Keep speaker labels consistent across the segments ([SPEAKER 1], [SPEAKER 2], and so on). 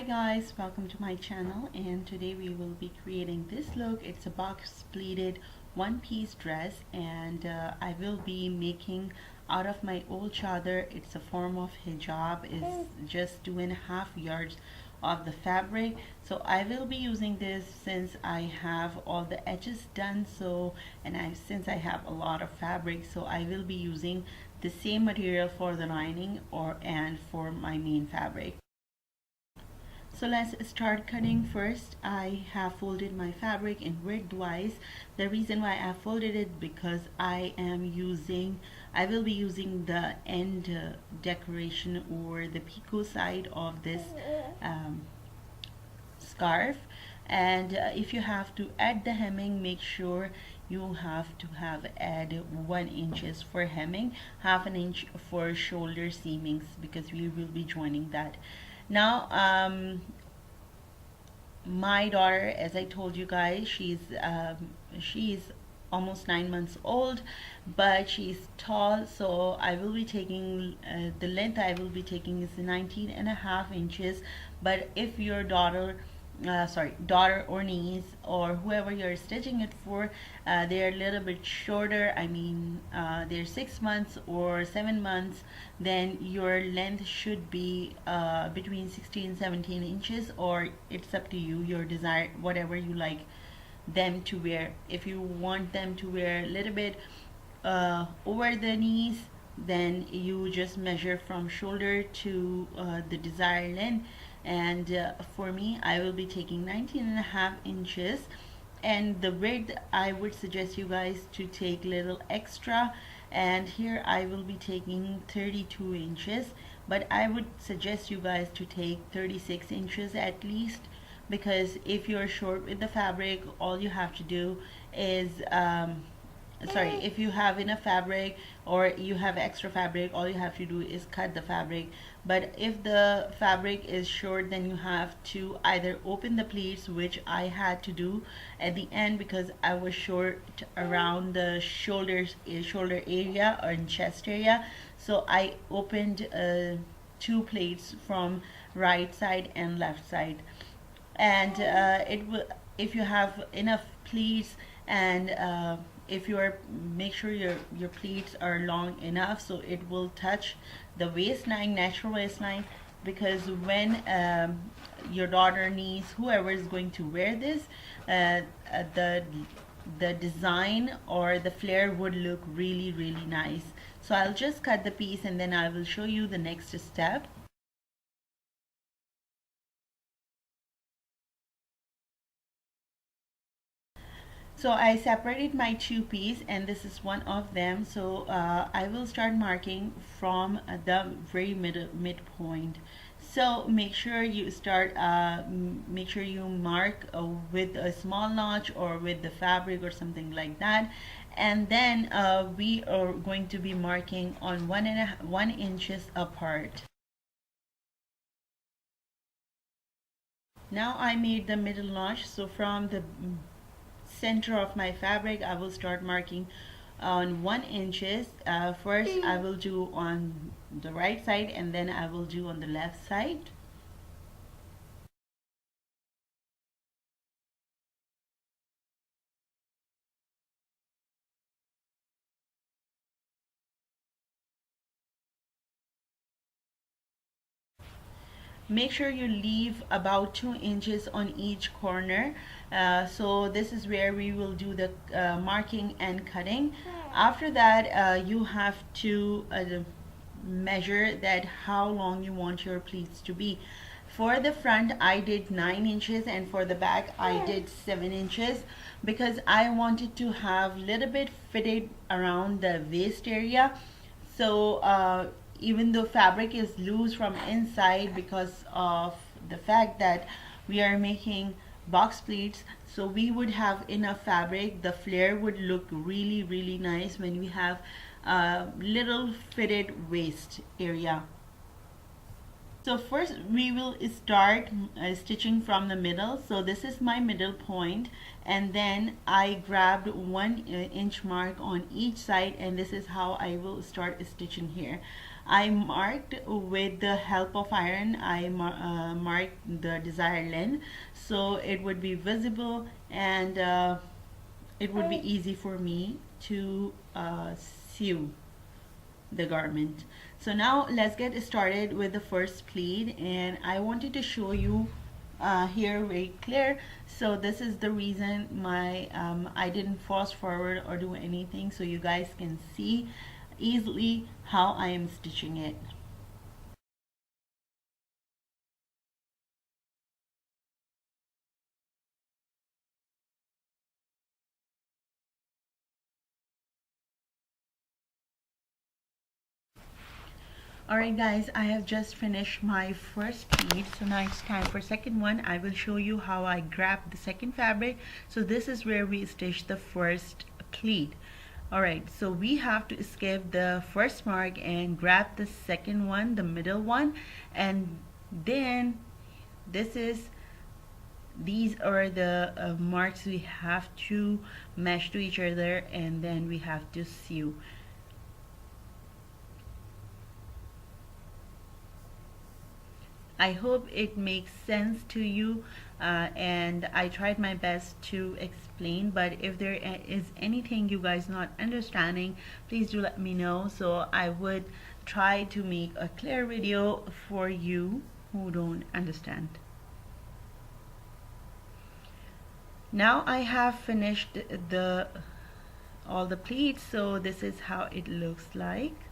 [SPEAKER 1] Hi guys, welcome to my channel, and today we will be creating this look. It's a box pleated one-piece dress, and I will be making out of my old chador. It's a form of hijab. It's just 2.5 yards of the fabric, so I will be using this since I have all the edges done. Since I have a lot of fabric, so I will be using the same material for the lining and for my main fabric. So let's start cutting. First, I have folded my fabric in widthwise. The reason why I folded it because I will be using the end decoration or the picot side of this scarf. And if you have to add the hemming, make sure you have to add 1 inches for hemming, half an inch for shoulder seamings, because we will be joining that. Now my daughter, as I told you guys, she's almost 9 months old, but she's tall, so I will be taking the length I will be taking is 19.5 inches. But if your daughter or niece or whoever you're stitching it for, they're a little bit shorter, they're 6 months or 7 months, then your length should be between 16 and 17 inches, or it's up to you, your desire, whatever you like them to wear. If you want them to wear a little bit over the knees, then you just measure from shoulder to the desired length. And for me, I will be taking 19.5 inches, and the width I would suggest you guys to take little extra, and here I will be taking 32 inches, but I would suggest you guys to take 36 inches at least, because if you're short with the fabric, all you have to do is if you have enough fabric or you have extra fabric, all you have to do is cut the fabric. But if the fabric is short, then you have to either open the pleats, which I had to do at the end because I was short around the shoulder area or in chest area. So I opened 2 plates from right side and left side. And if you have enough pleats, and if make sure your pleats are long enough so it will touch the waistline, natural waistline, because when your daughter, niece, whoever is going to wear this, the design or the flare would look really nice. So I'll just cut the piece and then I will show you the next step. So I separated my 2 pieces, and this is one of them. So I will start marking from the very midpoint. So make sure you mark with a small notch or with the fabric or something like that. And then we are going to be marking on 1 inches apart. Now I made the middle notch, so from the center of my fabric I will start marking on 1 inches. First I will do on the right side, and then I will do on the left side. Make sure you leave about 2 inches on each corner. So this is where we will do the marking and cutting. After that, you have to measure that how long you want your pleats to be. For the front I did 9 inches, and for the back I did 7 inches, because I wanted to have a little bit fitted around the waist area. So even though fabric is loose from inside because of the fact that we are making box pleats, so we would have enough fabric, the flare would look really nice when we have a little fitted waist area. So first we will start stitching from the middle. So this is my middle point, and then I grabbed 1 inch mark on each side, and this is how I will start stitching here. I marked with the help of iron. I marked the desired length so it would be visible, and it would be easy for me to sew the garment. So now let's get started with the first pleat, and I wanted to show you here very clear. So this is the reason my I didn't fast forward or do anything, so you guys can see easily how I am stitching it. Alright guys, I have just finished my first pleat, so now it's time for second one. I will show you how I grab the second fabric. So this is where we stitch the first pleat. Alright, so we have to skip the first mark and grab the second one, the middle one, and then these are the marks we have to mesh to each other, and then we have to sew. I hope it makes sense to you, and I tried my best to explain, but if there is anything you guys not understanding, please do let me know, so I would try to make a clear video for you who don't understand. Now I have finished the all the pleats, so this is how it looks like.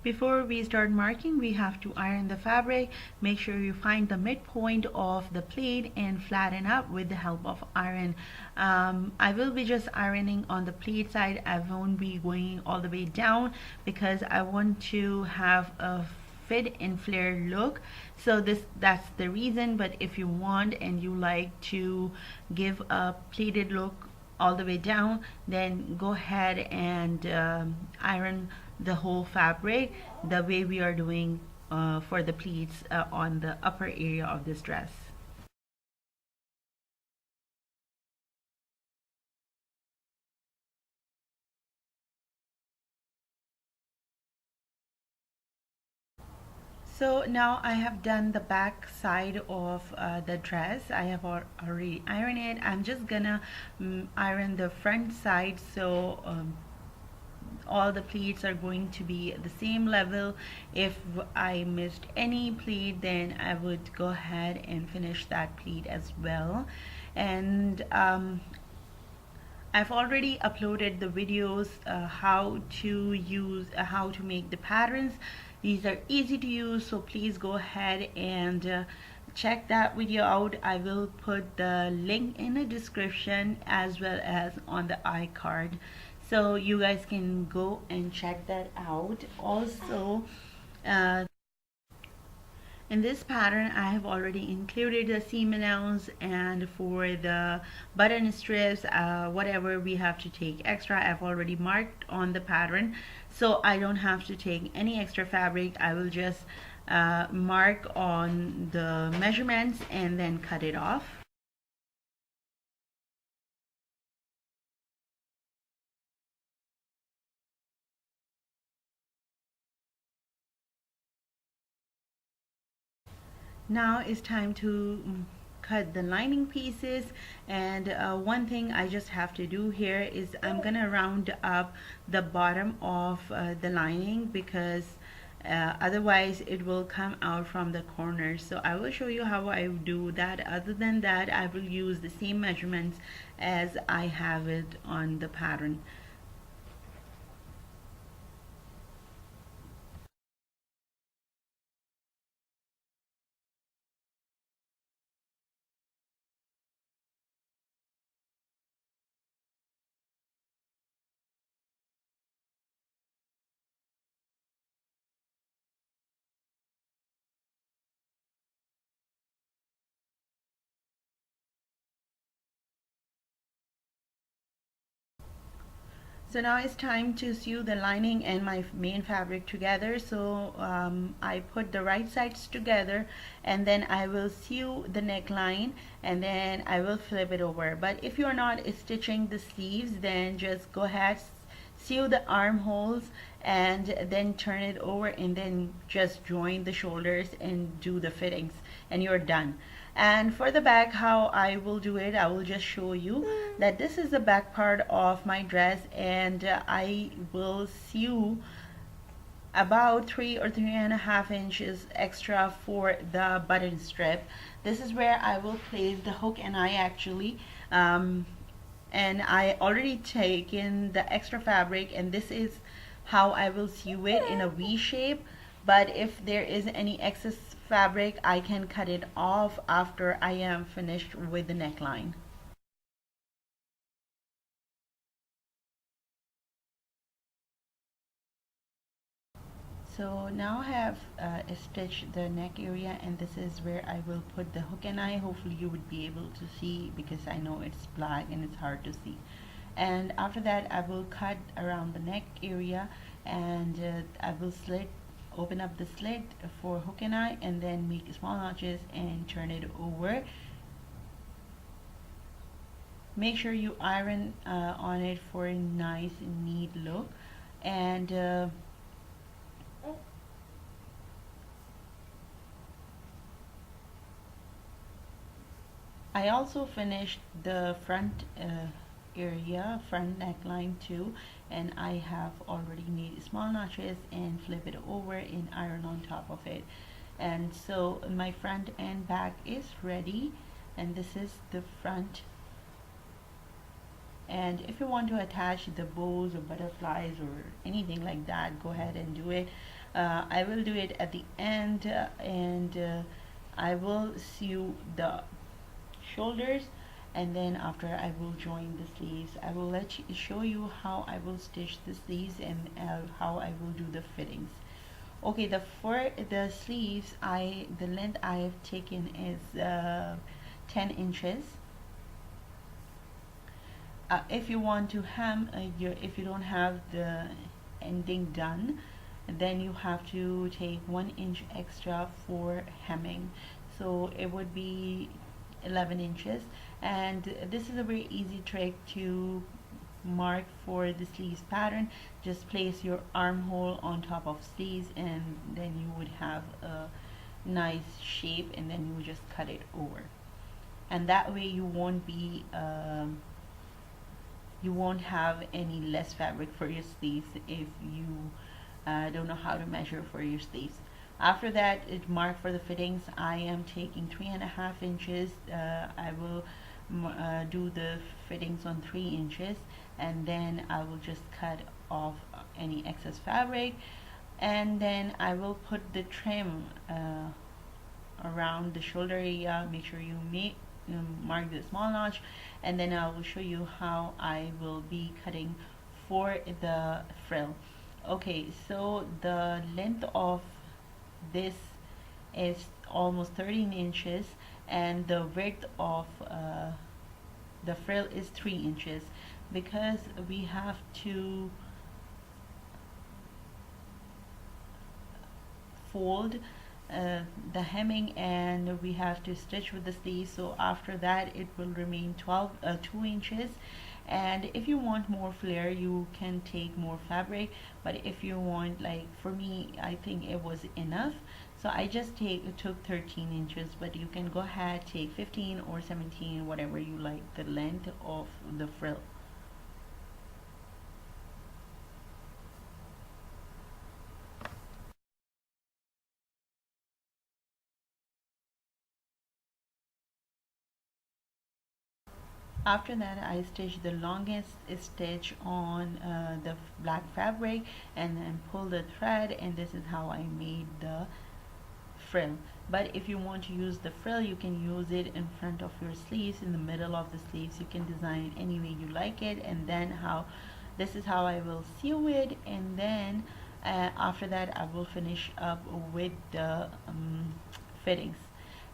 [SPEAKER 1] Before we start marking, we have to iron the fabric. Make sure you find the midpoint of the pleat and flatten up with the help of iron. I will be just ironing on the pleat side. I won't be going all the way down because I want to have a fit and flare look, so that's the reason. But if you want and you like to give a pleated look all the way down, then go ahead and iron the whole fabric the way we are doing for the pleats on the upper area of this dress. So now I have done the back side of the dress. I have already ironed it. I'm just gonna iron the front side, so all the pleats are going to be the same level. If I missed any pleat, then I would go ahead and finish that pleat as well. And I've already uploaded the videos how to make the patterns. These are easy to use, so please go ahead and check that video out. I will put the link in the description as well as on the iCard, so you guys can go and check that out. Also, in this pattern I have already included the seam allowance, and for the button strips, whatever we have to take extra, I've already marked on the pattern, so I don't have to take any extra fabric. I will just mark on the measurements and then cut it off. Now it's time to cut the lining pieces, and one thing I just have to do here is I'm gonna round up the bottom of the lining, because otherwise it will come out from the corners. So I will show you how I do that. Other than that, I will use the same measurements as I have it on the pattern. So now it's time to sew the lining and my main fabric together. So I put the right sides together, and then I will sew the neckline, and then I will flip it over. But if you're not stitching the sleeves, then just go ahead, sew the armholes, and then turn it over, and then just join the shoulders and do the fittings, and you're done. And for the back, how I will do it, I will just show you that this is the back part of my dress, and I will sew about 3 or 3.5 inches extra for the button strip. This is where I will place the hook and eye actually. And I already taken the extra fabric, and this is how I will sew it in a V shape. But if there is any excess fabric, I can cut it off after I am finished with the neckline. So now I have stitched the neck area, and this is where I will put the hook and eye. Hopefully you would be able to see, because I know it's black and it's hard to see. And after that I will cut around the neck area, and I will open up the slit for hook and eye, and then make small notches and turn it over. Make sure you iron on it for a nice neat look. And I also finished the front area, front neckline too, and I have already made small notches and flip it over and iron on top of it. And so my front and back is ready, and this is the front. And if you want to attach the bows or butterflies or anything like that, go ahead and do it. I will do it at the end, and I will sew the shoulders, and then after I will join the sleeves. I will show you how I will stitch the sleeves, and how I will do the fittings. Okay, for the sleeves, the length I have taken is 10 inches. If you want to hem if you don't have the ending done, then you have to take 1 inch extra for hemming, so it would be 11 inches. And this is a very easy trick to mark for the sleeves pattern. Just place your armhole on top of sleeves, and then you would have a nice shape, and then you just cut it over, and that way you won't have any less fabric for your sleeves if you don't know how to measure for your sleeves. After that, mark for the fittings. I am taking 3.5 inches. I will do the fittings on 3 inches, and then I will just cut off any excess fabric, and then I will put the trim around the shoulder area. Make sure you mark the small notch, and then I will show you how I will be cutting for the frill. Okay, so the length of this is almost 13 inches, and the width of the frill is 3 inches, because we have to fold the hemming, and we have to stitch with the sleeve. So after that it will remain 2 inches. And if you want more flare, you can take more fabric, but if you want, like for me, I think it was enough, so I just took 13 inches, but you can go ahead, take 15 or 17, whatever you like the length of the frill. After that, I stitch the longest stitch on the black fabric, and then pull the thread, and this is how I made the frill. But if you want to use the frill, you can use it in front of your sleeves, in the middle of the sleeves. You can design it any way you like it. And then this is how I will sew it, and then after that I will finish up with the fittings.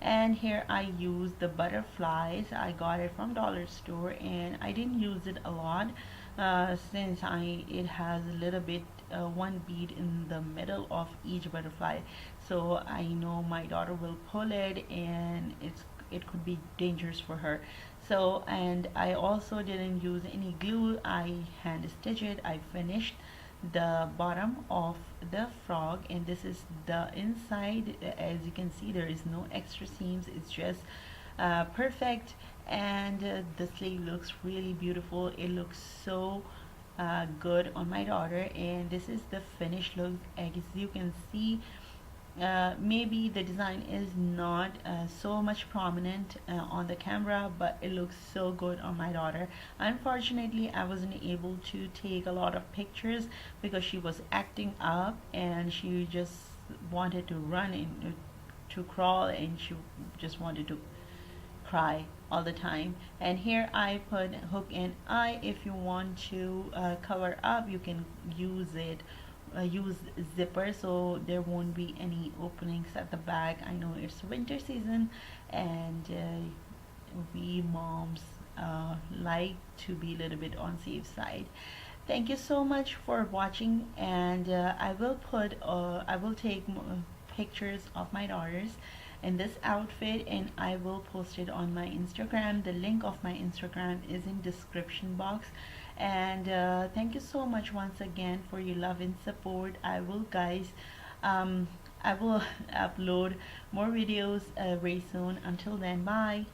[SPEAKER 1] And here I use the butterflies. I got it from dollar store and I didn't use it a lot, since it has a little bit, one bead in the middle of each butterfly, so I know my daughter will pull it and it could be dangerous for her. So, and I also didn't use any glue. I hand stitched it. I finished the bottom of the frog, and this is the inside. As you can see, there is no extra seams. It's just perfect. And the sleeve looks really beautiful. It looks so good on my daughter, and this is the finished look. As you can see, maybe the design is not so much prominent on the camera, but it looks so good on my daughter. Unfortunately, I wasn't able to take a lot of pictures because she was acting up and she just wanted to run and to crawl, and she just wanted to cry all the time. And here I put hook and eye. If you want to cover up, you can use zipper so there won't be any openings at the back. I know it's winter season, and we moms like to be a little bit on safe side. Thank you so much for watching, and I will take pictures of my daughters in this outfit, and I will post it on my Instagram. The link of my Instagram is in description box. And thank you so much once again for your love and support. I will upload more videos very soon. Until then, bye.